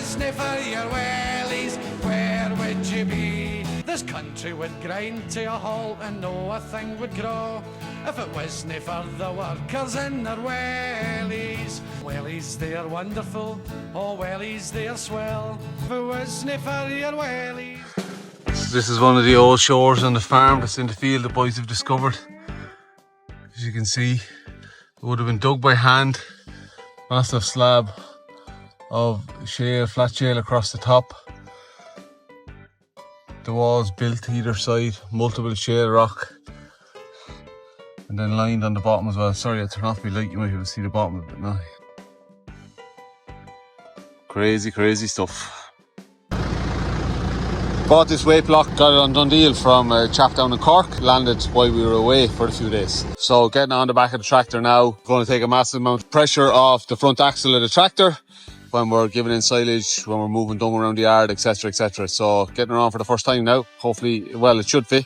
wasn't for your wellies, where would you be? This country would grind to a halt and no a thing would grow if it wasn't for the workers in their wellies. Wellies, they're wonderful, oh wellies, they're swell. If it wasn't for your wellies. This is one of the old shores on the farm that's in the field the boys have discovered. As you can see, it would have been dug by hand. Massive slab of shale, flat shale across the top. The walls built either side, multiple shale rock. And then lined on the bottom as well. Sorry, I turned off my light, you might be able to see the bottom of it now. Crazy, crazy stuff. Bought this weight block, got it on Dundee from a chap down in Cork. Landed while we were away for a few days. So getting on the back of the tractor now. Going to take a massive amount of pressure off the front axle of the tractor when we're giving in silage, when we're moving dung around the yard, etc, etc. So getting around for the first time now. Hopefully, well, it should fit.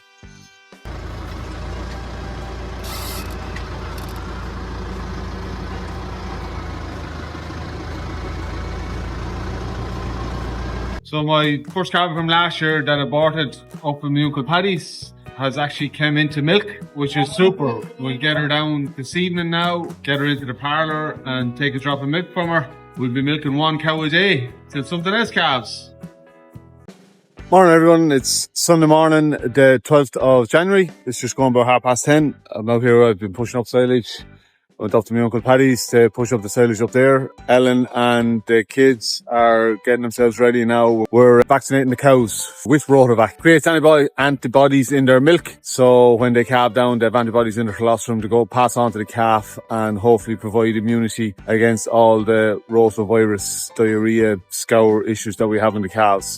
So my first calf from last year that I aborted up in my Uncle Paddy's has actually come into milk, which is super. We'll get her down this evening now, get her into the parlour and take a drop of milk from her. We'll be milking 1 cow a day till something else calves. Morning everyone, it's Sunday morning, the 12th of January. It's just going about 10:30. I'm out here, I've been pushing up silage. Went up to my Uncle Paddy's to push up the silage up there. Ellen and the kids are getting themselves ready now. We're vaccinating the cows with Rotavirus. Creates antibodies in their milk, so when they calve down, they have antibodies in their colostrum to go pass on to the calf and hopefully provide immunity against all the rotavirus, diarrhea, scour issues that we have in the calves.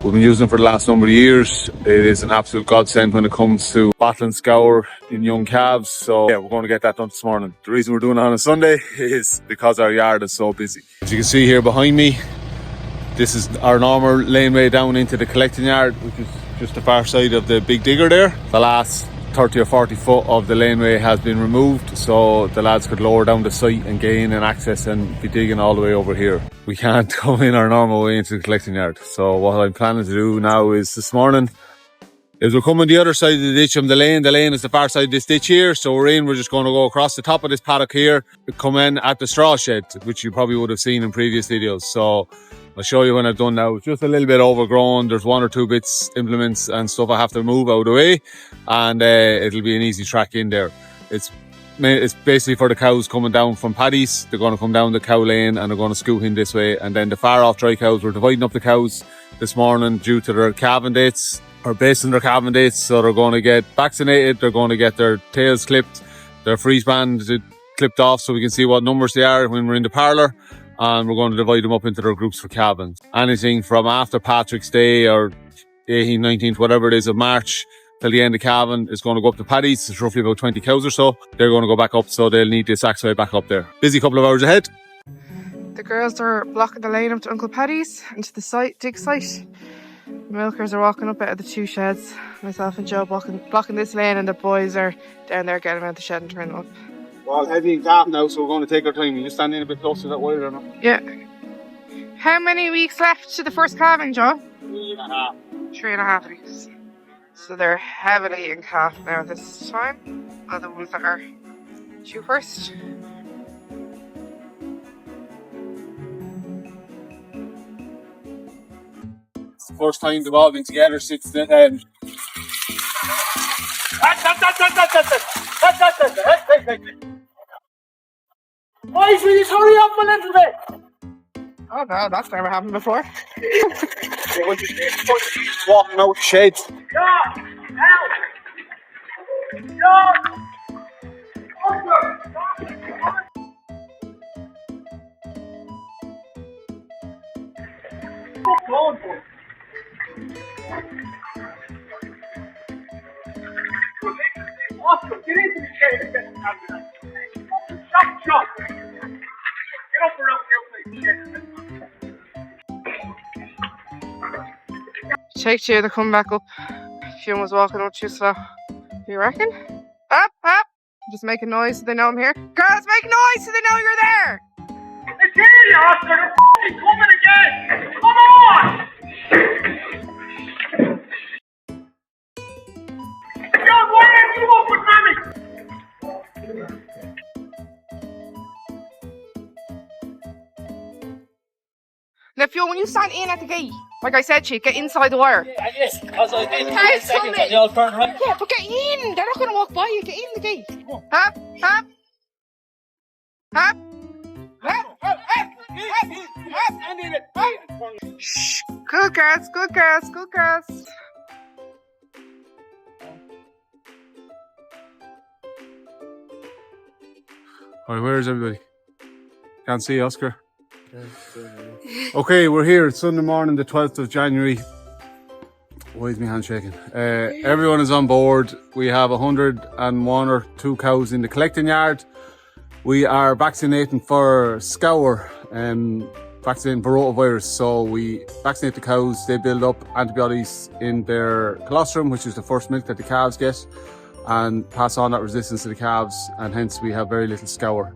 We've been using it for the last number of years. It is an absolute godsend when it comes to battling scour in young calves. So yeah, we're going to get that done this morning. The reason we're doing it on a Sunday is because our yard is so busy. As you can see here behind me, this is our normal laneway down into the collecting yard, which is just the far side of the big digger there. The last 30 or 40 foot of the laneway has been removed, so the lads could lower down the site and gain an access and be digging all the way over here. We can't come in our normal way into the collecting yard. So what I'm planning to do now is this morning, is we're coming the other side of the ditch from the lane. The lane is the far side of this ditch here. So we're just going to go across the top of this paddock here, come in at the straw shed, which you probably would have seen in previous videos. So I'll show you when I've done now. It's just a little bit overgrown. There's 1 or 2 bits, implements and stuff I have to move out of the way, and it'll be an easy track in there. It's basically for the cows coming down from Paddy's. They're going to come down the cow lane and they're going to scoot in this way. And then the far off dry cows, we're dividing up the cows this morning due to their calving dates, or based on their calving dates. So they're going to get vaccinated, they're going to get their tails clipped, their freeze band clipped off so we can see what numbers they are when we're in the parlour. And we're going to divide them up into their groups for calving. Anything from after Patrick's Day or 18th, 19th, whatever it is of March till the end of calving is going to go up to Paddy's. It's roughly about 20 cows or so. They're going to go back up, so they'll need this axway back up there. Busy couple of hours ahead. The girls are blocking the lane up to Uncle Paddy's and to the site, dig site. The milkers are walking up out of the 2 sheds. Myself and Joe blocking this lane, and the boys are down there getting around the shed and turning up. Well, heavy and calf now, so we're going to take our time. You just stand in a bit closer to that wire or not? Yeah. How many weeks left to the first calving, Joe? 3.5. 3.5 weeks. So they're heavily in calf now this time. Are the ones that are due first. It's the first time they've all been together since the Boys, will you hurry up a little bit? Oh no, that's never happened before. walking out the sheds. Oscar, get into the shade and get the camera. Shut. Get up around the outside shed. Take 2, they're coming back up. Fionn was walking up too slow. You reckon? Up. Just make a noise so they know I'm here. Girls, make noise so they know you're there. It's here, Oscar. They're fucking coming again. Now, Fiona, when you stand in at the gate, like I said to you, get inside the wire. Yeah, yes, because I did Cars 10 seconds coming. on the old front right. Yeah, but get in. They're not going to walk by you. Get in the gate. Hop, hop. Hop. Shh. Good girls, good girls, good girls. Alright, where is everybody? Can't see Oscar. Okay, we're here. It's Sunday morning, the 12th of January. Why is my hand shaking? Everyone is on board. We have 101 or 2 cows in the collecting yard. We are vaccinating for scour, vaccinating for rotavirus. So we vaccinate the cows, they build up antibodies in their colostrum, which is the first milk that the calves get, and pass on that resistance to the calves, and hence we have very little scour.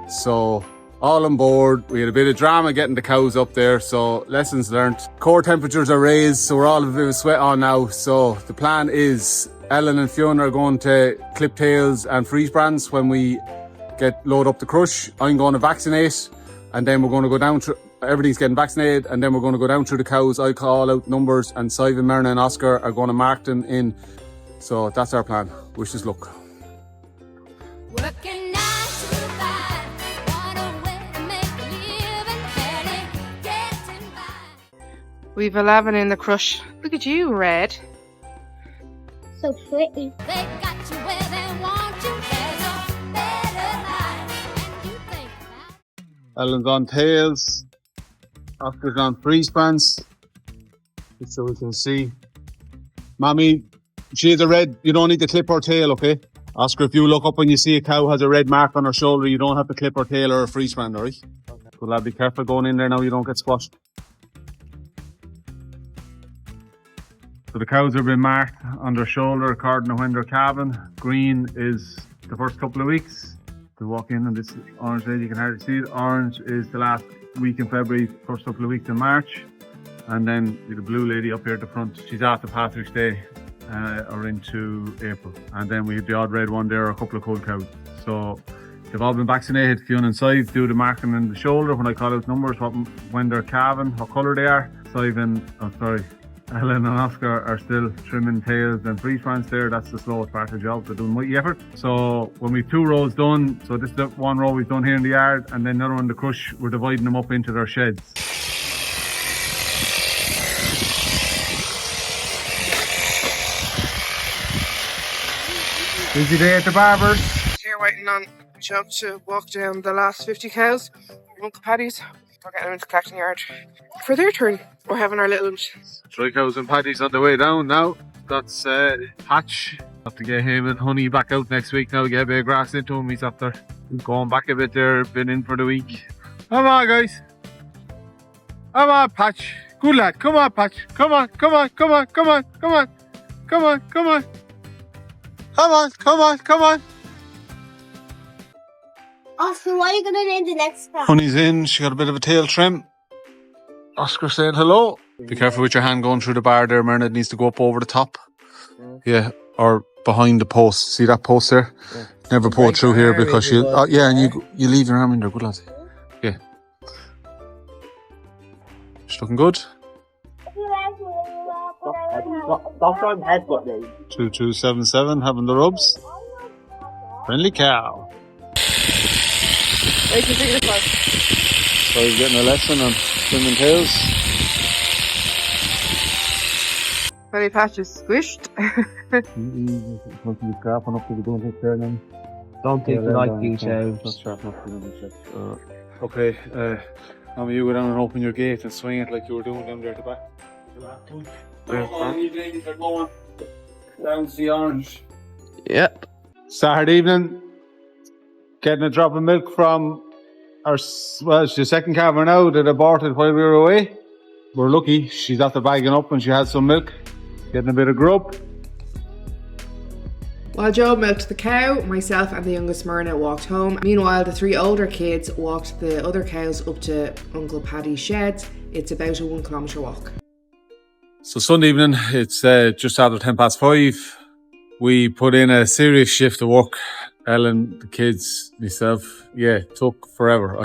So all on board. We had a bit of drama getting the cows up there, so lessons learned. Core temperatures are raised, so we're all a bit of sweat on now. So the plan is Ellen and Fiona are going to clip tails and freeze brands when we load up the crush. I'm going to vaccinate, and then we're going to go down through, everything's getting vaccinated, and then we're going to go down through the cows. I call out numbers, and Simon, Myrna and Oscar are going to mark them in. So that's our plan. Wish us luck. Working 9 to 5, what a way to make a living, barely getting by. We've 11 in the crush. Look at you, Red. So pretty. They got you where they want you. There's a better life, and you think about. Ellen's on tails. Oscar's on freeze brands. Just so we can see. Mommy, she has a red, you don't need to clip her tail, okay? Oscar, if you look up and you see a cow has a red mark on her shoulder, you don't have to clip her tail or a freeze brand, alright? Okay. So lad, be careful going in there now, you don't get squashed. So the cows have been marked on their shoulder according to when they're calving. Green is the first couple of weeks. To walk in, and this orange lady, you can hardly see it. Orange is the last week in February, first couple of weeks in March. And then the blue lady up here at the front, she's after Patrick's Day. Or into April, and then we have the odd red one there, a couple of cold cows. So they've all been vaccinated. Fiona and Sive do the marking in the shoulder when I call out numbers, when they're calving, what colour they are. Ellen and Oscar are still trimming tails and freeze brands there. That's the slowest part of the job. They're doing mighty effort. So when we've 2 rows done, so this is the one row we've done here in the yard, and then another one in the crush, we're dividing them up into their sheds. Busy day at the barbers. Here waiting on Chuck to walk down the last 50 cows. Uncle Paddy's. We're getting them into the collecting yard for their turn. We're having our little... 3 cows and Paddy's on the way down now. That's Hatch. Have to get him and Honey back out next week now. Get a bit of grass into him. He's after going back a bit there. Been in for the week. Come on, guys. Come on, Patch. Good lad. Come on, Patch. Come on, come on, come on, come on, come on. Come on, come on. Come on, come on, come on. Oscar, what are you going to name the next one? Honey's in. She got a bit of a tail trim. Oscar saying hello. Be careful with your hand going through the bar there, Myrna. It needs to go up over the top. Yeah, or behind the post. See that post there? Yeah. Never pull through here because you... yeah, and you leave your arm in there. Good lad. Yeah. She's looking good. Don't try and headbutt me. 2277, having the rubs. Friendly cow. Wait, you take it apart. So he's getting a lesson on swimming tails. Belly patches squished. Don't think you like these shows. Okay, Mommy, you go down and open your gate and swing it like you were doing down there at the back. Down to the orange. Yep. Saturday evening, getting a drop of milk from our, well, she's the second calver now that aborted while we were away. We're lucky, she's after bagging up and she had some milk, getting a bit of grub. While Joe milked the cow, myself and the youngest Myrna walked home. Meanwhile, the 3 older kids walked the other cows up to Uncle Paddy's sheds. It's about a 1 kilometre walk. So Sunday evening, it's just after 5:10. We put in a serious shift of work. Ellen, the kids, myself, yeah, it took forever.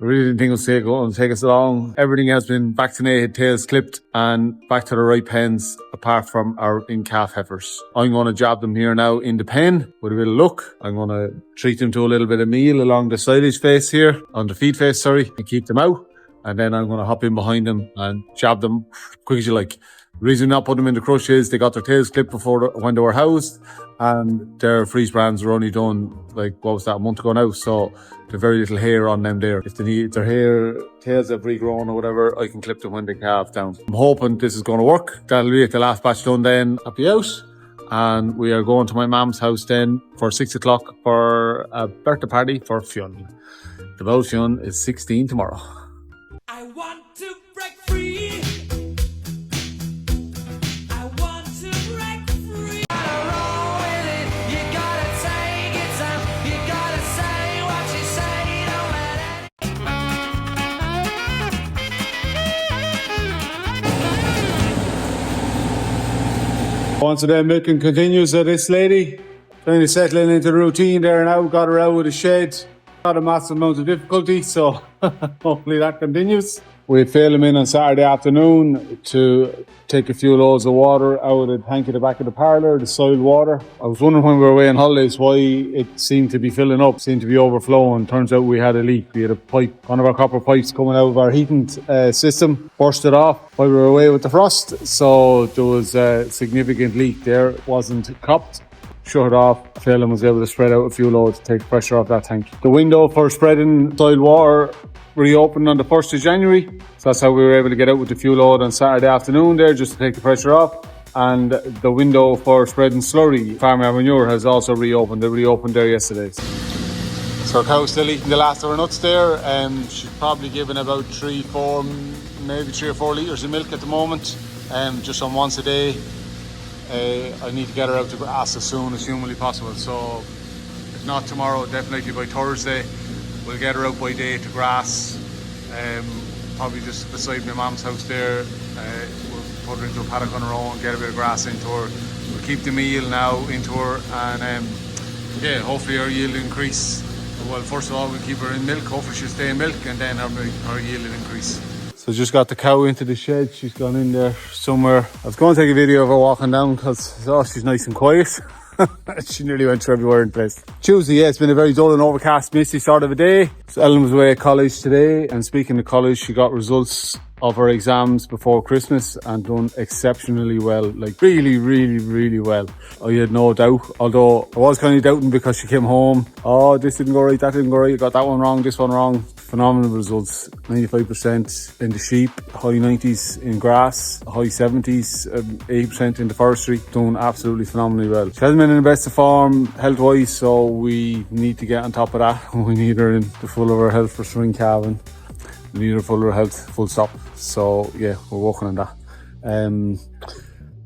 I really didn't think it was going to take us long. Everything has been vaccinated, tails clipped, and back to the right pens, apart from our in-calf heifers. I'm going to jab them here now in the pen with a bit of luck. I'm going to treat them to a little bit of meal along the silage face here, on the feed face, and keep them out. And then I'm going to hop in behind them and jab them quick as you like. The reason not put them in the crush is they got their tails clipped when they were housed, and their freeze brands were only done, like, what was that, a month ago now, so there's very little hair on them there. If they need their hair, tails have regrown or whatever, I can clip them when they calve down. I'm hoping this is going to work. That'll be it, the last batch done then. I'll be out, and we are going to my mum's house then for 6 o'clock for a birthday party for Fionn. The bow Fionn is 16 tomorrow. I want to break free. Once again, milking continues. So this lady, trying to settle into the routine there now, got her out of the shed. Not a massive amount of difficulty, so hopefully that continues. We had failed him in on Saturday afternoon to take a few loads of water out of the tank at the back of the parlour, the soil water. I was wondering when we were away on holidays why it seemed to be filling up, seemed to be overflowing. Turns out we had a leak. We had a pipe, one of our copper pipes coming out of our heating system, burst it off while we were away with the frost. So there was a significant leak there. It wasn't copped. Shut it off. Phelan was able to spread out a few loads to take the pressure off that tank. The window for spreading soil water reopened on the 1st of January. So that's how we were able to get out with the fuel load on Saturday afternoon there, just to take the pressure off. And the window for spreading slurry, farmyard manure, has also reopened. They reopened there yesterday. So cow's still eating the last of her nuts there. She's probably given about 3 or 4 litres of milk at the moment, just on once a day. I need to get her out to grass as soon as humanly possible. So if not tomorrow, definitely by Thursday, we'll get her out by day to grass. Probably just beside my mum's house there. We'll put her into a paddock on her own, get a bit of grass into her. We'll keep the meal now into her, and yeah, hopefully her yield will increase. Well, first of all, we'll keep her in milk. Hopefully she'll stay in milk, and then her yield will increase. So just got the cow into the shed. She's gone in there somewhere. I was going to take a video of her walking down because she's nice and quiet. She nearly went through everywhere in place. Tuesday, yeah, it's been a very dull and overcast, misty sort of a day. So Ellen was away at college today, and speaking of college, she got results of her exams before Christmas and done exceptionally well, like really well. I had no doubt, although I was kind of doubting because she came home, oh, this didn't go right, that didn't go right, got that one wrong, this one wrong. Phenomenal results, 95% in the sheep, high 90s in grass, high 70s, 80% in the forestry, doing absolutely phenomenally well. She hasn't been in the best of form health wise, so we need to get on top of that. We need her in the full of her health for spring calving. We need her full of her health, full stop. So yeah, we're working on that.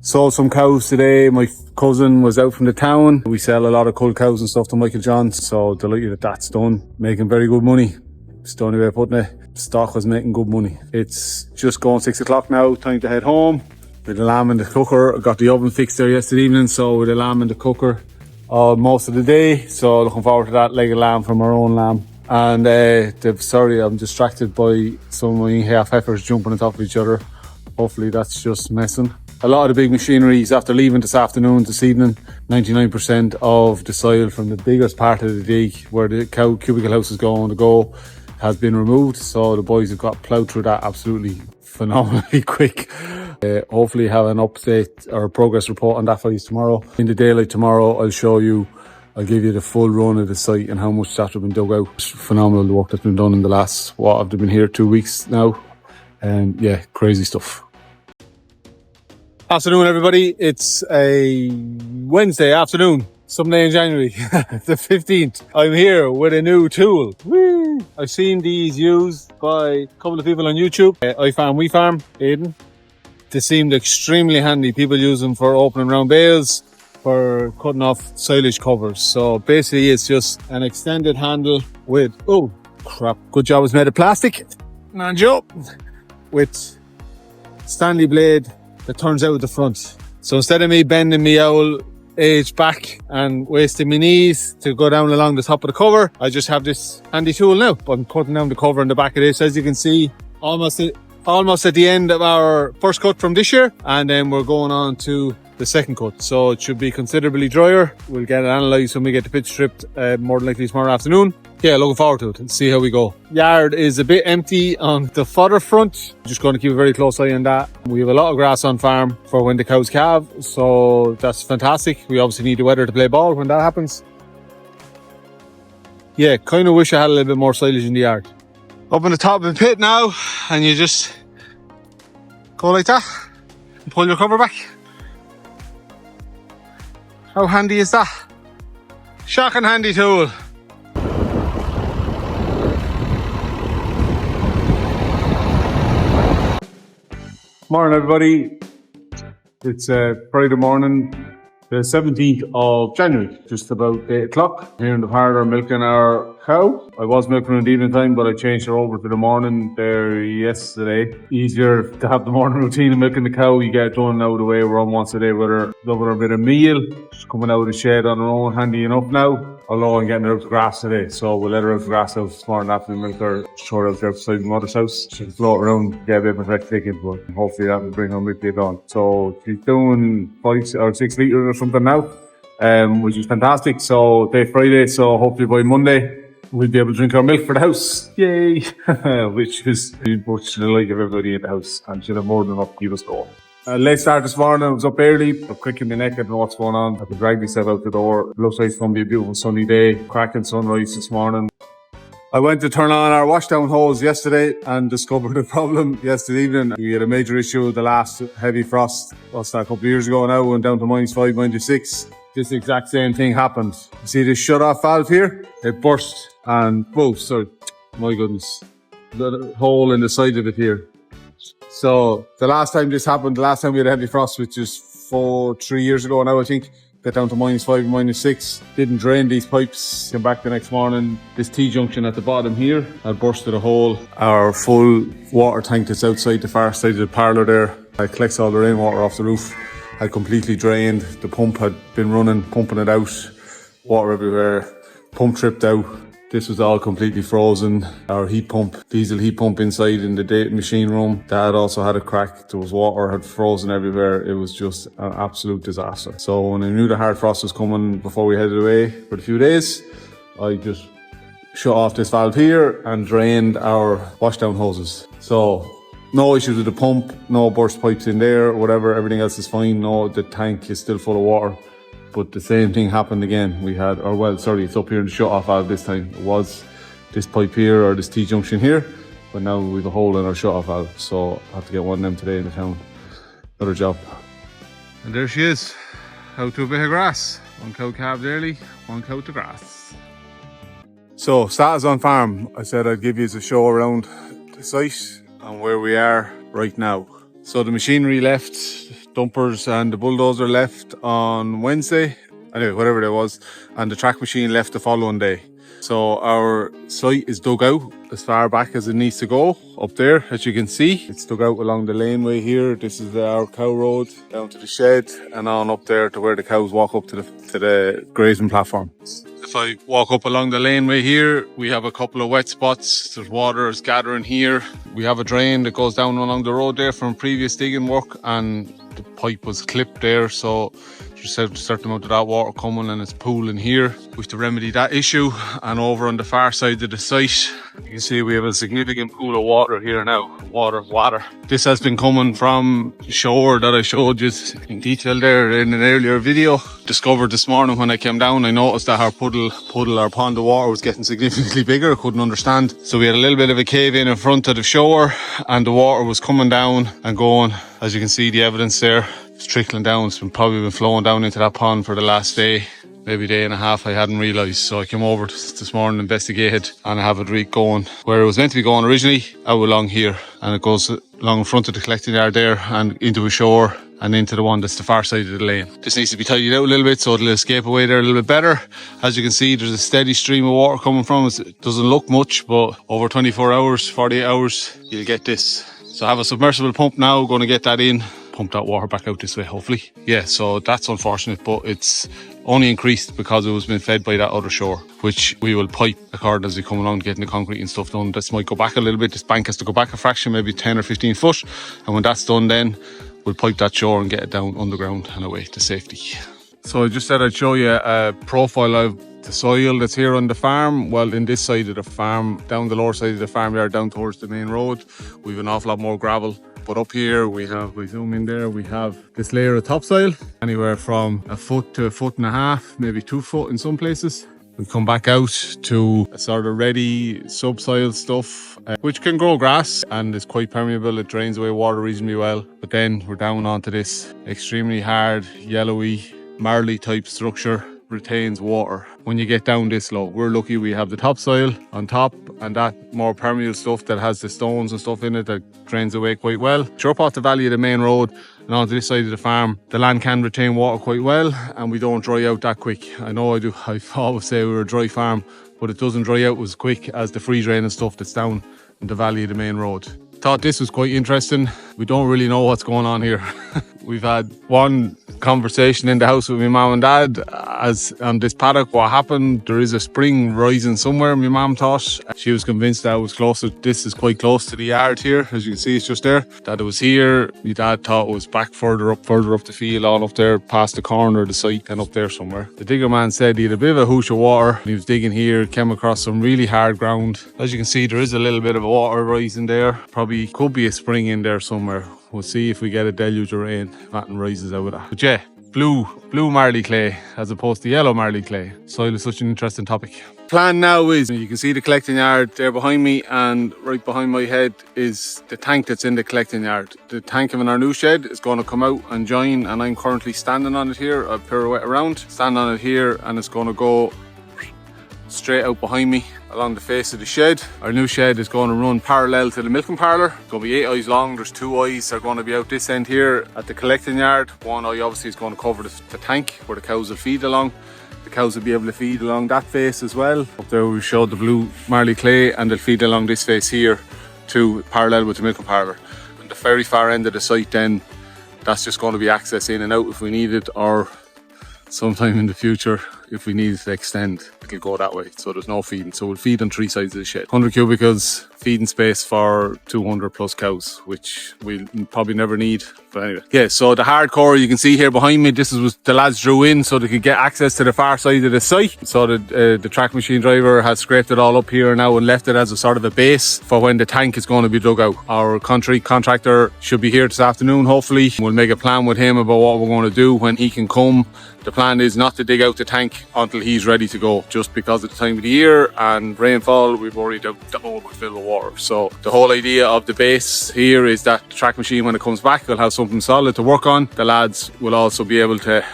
Sold some cows today. My cousin was out from the town. We sell a lot of cull cows and stuff to Michael Johns, so delighted that that's done. Making very good money. It's the only way of putting it. Stock was making good money. It's just going 6 o'clock now, time to head home. With the lamb in the cooker. I got the oven fixed there yesterday evening, so with the lamb in the cooker most of the day. So looking forward to that leg of lamb from our own lamb. And I'm distracted by some of my half heifers jumping on top of each other. Hopefully that's just messing. A lot of the big machineries after leaving this evening, 99% of the soil from the biggest part of the dig where the cow cubicle house is going to go has been removed. So the boys have got ploughed through that absolutely phenomenally quick. Hopefully have an update or a progress report on that for you tomorrow. In the daylight tomorrow, I'll give you the full run of the site and how much that has been dug out. It's phenomenal the work that's been done in the last, I've been here 2 weeks now. And yeah, crazy stuff. Afternoon, everybody. It's a Wednesday afternoon, some day in January, the 15th. I'm here with a new tool. Woo! I've seen these used by a couple of people on YouTube. We farm, Aidan. They seemed extremely handy. People use them for opening round bales, for cutting off silage covers. So basically it's just an extended handle with, oh crap, good job it's made of plastic, man Joe, with Stanley blade that turns out at the front. So instead of me bending me owl age back and wasting my knees to go down along the top of the cover. I just have this handy tool now. I'm cutting down the cover in the back of this, as you can see, almost at the end of our first cut from this year, and then we're going on to the second cut, so it should be considerably drier. We'll get it analysed when we get the pit stripped, more than likely tomorrow afternoon. Yeah, looking forward to it and see how we go. Yard is a bit empty on the fodder front. Just going to keep a very close eye on that. We have a lot of grass on farm for when the cows calve, so that's fantastic. We obviously need the weather to play ball when that happens. Yeah, kind of wish I had a little bit more silage in the yard. Up on the top of the pit now, and you just go like that and pull your cover back. How handy is that? Shocking handy tool. Morning everybody. It's Friday morning, the 17th of January, just about 8 o'clock. Here in the parlour milking our cow. I was milking in the evening time, but I changed her over to the morning there yesterday. Easier to have the morning routine of milking the cow. You get it done out of the way. We're on once a day with her, loving her a bit of meal. She's coming out of the shed on her own, handy enough now. Although I'm getting her out to grass today, so we'll let her out to grass out this morning after we milk her, show her out there beside my mother's house. She'll float around, get a bit of a ticket, but hopefully that will bring her milk later on. So she's doing 5 or 6 litres or something now, which is fantastic. So day Friday, so hopefully by Monday we'll be able to drink our milk for the house. Yay! Which is much to the like of everybody in the house, and she'll have more than enough to keep us going. Late start this morning. I was up early, I'm quick in my neck. I don't know what's going on. I could drag myself out the door. It looks like it's going to be a beautiful sunny day. Cracking sunrise this morning. I went to turn on our washdown hose yesterday and discovered a problem yesterday evening. We had a major issue with the last heavy frost. What's that, a couple of years ago now, went down to -5, -6. This exact same thing happened. You see this shut-off valve here? It burst and, oh, sorry, my goodness. The hole in the side of it here. So the last time this happened, the last time we had a heavy frost, which is 3 years ago now, I think, got down to -5, -6, didn't drain these pipes. Came back the next morning, this T-junction at the bottom here had bursted a hole. Our full water tank that's outside the far side of the parlour there, it collects all the rainwater off the roof, had completely drained. The pump had been running, pumping it out, water everywhere, pump tripped out. This was all completely frozen. Our heat pump, diesel heat pump inside in the machine room, that also had a crack. There was water, had frozen everywhere. It was just an absolute disaster. So when I knew the hard frost was coming before we headed away for a few days, I just shut off this valve here and drained our washdown hoses. So no issues with the pump, no burst pipes in there or whatever. Everything else is fine. No, the tank is still full of water. But the same thing happened again. We had, it's up here in the shut-off valve this time. It was this pipe here or this T-junction here, but now we have a hole in our shut-off valve. So I have to get one of them today in the town. Another job. And there she is, out to a bit of grass. One cow calved early, one cow to grass. So status on farm. I said I'd give you a show around the site and where we are right now. So the machinery left, dumpers and the bulldozer left on Wednesday, anyway, whatever it was, and the track machine left the following day. So our site is dug out as far back as it needs to go, up there, as you can see. It's dug out along the laneway here. This is our cow road, down to the shed, and on up there to where the cows walk up to the grazing platform. If I walk up along the laneway here, we have a couple of wet spots. There's water is gathering here. We have a drain that goes down along the road there from previous digging work, and the pipe was clipped there, so there's a certain amount of that water coming and it's pooling here. We have to remedy that issue. And over on the far side of the site, you can see we have a significant pool of water here now. Water. This has been coming from the shore that I showed you in detail there in an earlier video. Discovered this morning when I came down, I noticed that our puddle or pond of water was getting significantly bigger. I couldn't understand. So we had a little bit of a cave in front of the shore, and the water was coming down and going. As you can see, the evidence there, it's trickling down. It's probably been flowing down into that pond for the last day, maybe day and a half. I hadn't realised, so I came over this morning, investigated, and I have it going where it was meant to be going originally, out along here, and it goes along in front of the collecting yard there and into a shore and into the one that's the far side of the lane. This needs to be tidied out a little bit so it'll escape away there a little bit better. As you can see, there's a steady stream of water coming from it. It doesn't look much, but over 24 hours, 48 hours, you'll get this. So I have a submersible pump now, going to get that in pump that water back out this way, hopefully. Yeah, so that's unfortunate, but it's only increased because it was being fed by that other shore, which we will pipe according as we come along, getting the concrete and stuff done. This might go back a little bit. This bank has to go back a fraction, maybe 10 or 15 foot. And when that's done, then we'll pipe that shore and get it down underground and away to safety. So I just said I'd show you a profile of the soil that's here on the farm. Well, in this side of the farm, down the lower side of the farmyard, down towards the main road, we've an awful lot more gravel. But up here we have, we zoom in there, we have this layer of topsoil, anywhere from a foot to a foot and a half, maybe 2 foot in some places. We come back out to a sort of ready subsoil stuff, which can grow grass and is quite permeable. It drains away water reasonably well. But then we're down onto this extremely hard, yellowy, marly type structure, retains water when you get down this low. We're lucky we have the topsoil on top and that more permeable stuff that has the stones and stuff in it that drains away quite well. Sure, off the valley of the main road and onto this side of the farm, the land can retain water quite well and we don't dry out that quick. I know I always say we're a dry farm, but it doesn't dry out as quick as the free drain and stuff that's down in the valley of the main road. Thought this was quite interesting. We don't really know what's going on here. We've had one conversation in the house with my mum and dad as on this paddock. What happened? There is a spring rising somewhere. My mum thought, she was convinced that it was close. This is quite close to the yard here, as you can see. It's just there. That it was here. My dad thought it was back further up the field, all up there past the corner of the site and up there somewhere. The digger man said he had a bit of a hoosh of water. He was digging here, came across some really hard ground. As you can see, there is a little bit of water rising there. Probably could be a spring in there somewhere. We'll see if we get a deluge of rain. Nothing rises out of that. But yeah, blue marly clay as opposed to yellow marly clay. Soil is such an interesting topic. Plan now is, you can see the collecting yard there behind me, and right behind my head is the tank that's in the collecting yard. The tank in our new shed is going to come out and join, and I'm currently standing on it here. I'll pirouette around, stand on it here, and it's going to go straight out behind me along the face of the shed. Our new shed is going to run parallel to the milking parlour. It's going to be 8 eyes long. There's 2 eyes that are going to be out this end here at the collecting yard. One eye obviously is going to cover the tank where the cows will feed along. The cows will be able to feed along that face as well. Up there we showed the blue marly clay, and they'll feed along this face here too, parallel with the milking parlour. And the very far end of the site then, that's just going to be access in and out if we need it, or sometime in the future if we need it to extend, it'll go that way. So there's no feeding. So we'll feed on 3 sides of the shed. 100 cubicles, feeding space for 200 plus cows, which we'll probably never need. But anyway, yeah, so the hardcore you can see here behind me, this is what the lads drew in so they could get access to the far side of the site. So the track machine driver has scraped it all up here now and left it as a sort of a base for when the tank is going to be dug out. Our contractor should be here this afternoon, hopefully. We'll make a plan with him about what we're going to do when he can come. The plan is not to dig out the tank until he's ready to go, just because of the time of the year and rainfall. We've worried the hole will fill with water. So the whole idea of the base here is that the track machine, when it comes back, will have something solid to work on. The lads will also be able to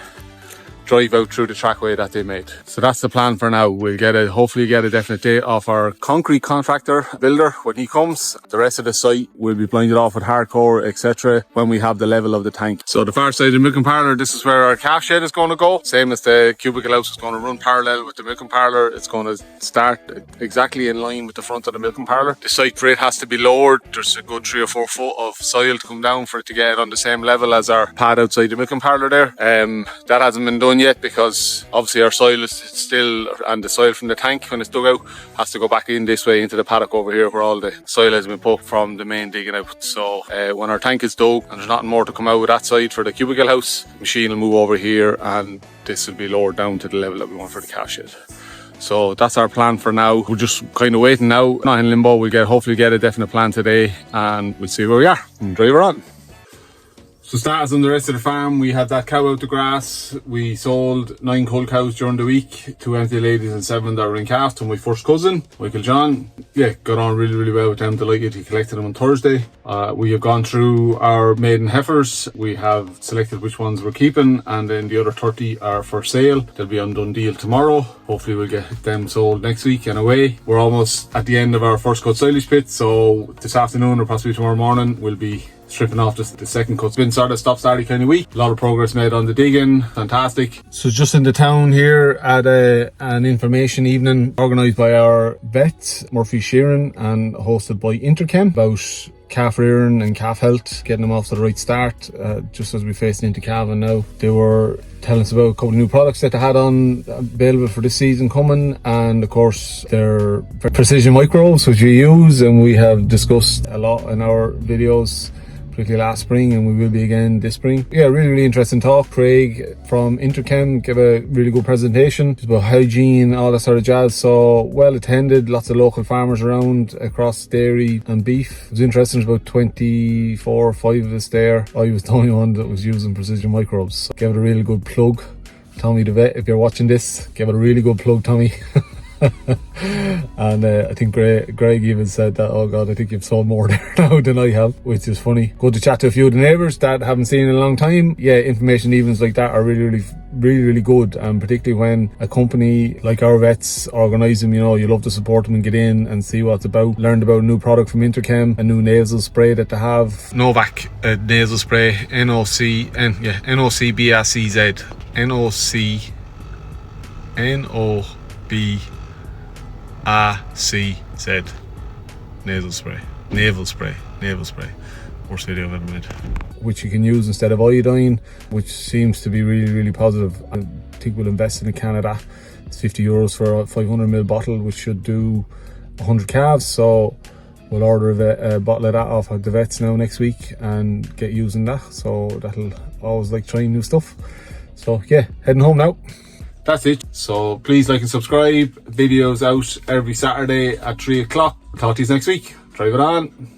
drive out through the trackway that they made. So that's the plan for now. We'll hopefully get a definite date off our concrete contractor builder when he comes. The rest of the site will be blinded off with hardcore, etc. when we have the level of the tank. So the far side of the milking parlour, this is where our calf shed is going to go. Same as the cubicle house, is going to run parallel with the milking parlour. It's going to start exactly in line with the front of the milking parlour. The site for it has to be lowered. There's a good 3 or 4 foot of soil to come down for it to get on the same level as our pad outside the milking parlour there. That hasn't been done yet because obviously our soil is still, and the soil from the tank when it's dug out has to go back in this way into the paddock over here where all the soil has been put from the main digging out. So when our tank is dug and there's nothing more to come out of that side for the cubicle house, the machine will move over here and this will be lowered down to the level that we want for the calf shed. So that's our plan for now. We're just kind of waiting now, not in limbo. We'll hopefully get a definite plan today and we'll see where we are and drive her on. So status on the rest of the farm, we had that cow out the grass. We sold 9 cull cows during the week, 2 empty ladies and 7 that were in calf to my first cousin, Michael John. Yeah, got on really well with them, delighted. He collected them on Thursday. We have gone through our maiden heifers. We have selected which ones we're keeping, and then the other 30 are for sale. They'll be on done deal tomorrow. Hopefully we'll get them sold next week and away. We're almost at the end of our first cut silage pit, so this afternoon or possibly tomorrow morning we'll be stripping off the second cut. It's been sort of stop-starty kind of week. A lot of progress made on the digging, fantastic. So just in the town here at an information evening organised by our vet, Murphy Sheeran, and hosted by Interchem about calf rearing and calf health, getting them off to the right start, just as we're facing into calving now. They were telling us about a couple of new products that they had on available for this season coming, and of course their precision microbes which we use and we have discussed a lot in our videos, particularly last spring, and we will be again this spring. Yeah, really interesting talk. Craig from Interchem gave a really good presentation about hygiene, all that sort of jazz. So well attended, lots of local farmers around across dairy and beef. It was interesting. There's about 24 or 5 of us there. I was the only one that was using precision microbes. So gave it a really good plug. Tommy the vet, if you're watching this, give it a really good plug, Tommy. And I think Greg even said that, oh god, I think you've sold more there now than I have, which is funny. Good to chat to a few of the neighbours that haven't seen in a long time. Yeah, information evenings like that are really good, and particularly when a company like our vets organise them, you know, you love to support them and get in and see what it's about. Learned about a new product from Interchem, a new nasal spray that they have, Novak nasal spray, NOCBACZ, NOBACZ naval spray. Worst video I've ever made. Which you can use instead of iodine, which seems to be really positive. I think we'll invest in a can of that. It's €50 for a 500ml bottle, which should do 100 calves. So we'll order a bottle of that off of the vets now next week and get using that. So that'll always like trying new stuff. So yeah, heading home now. That's it. So please like and subscribe. Videos out every Saturday at 3 o'clock. Talk to you next week. Drive it on.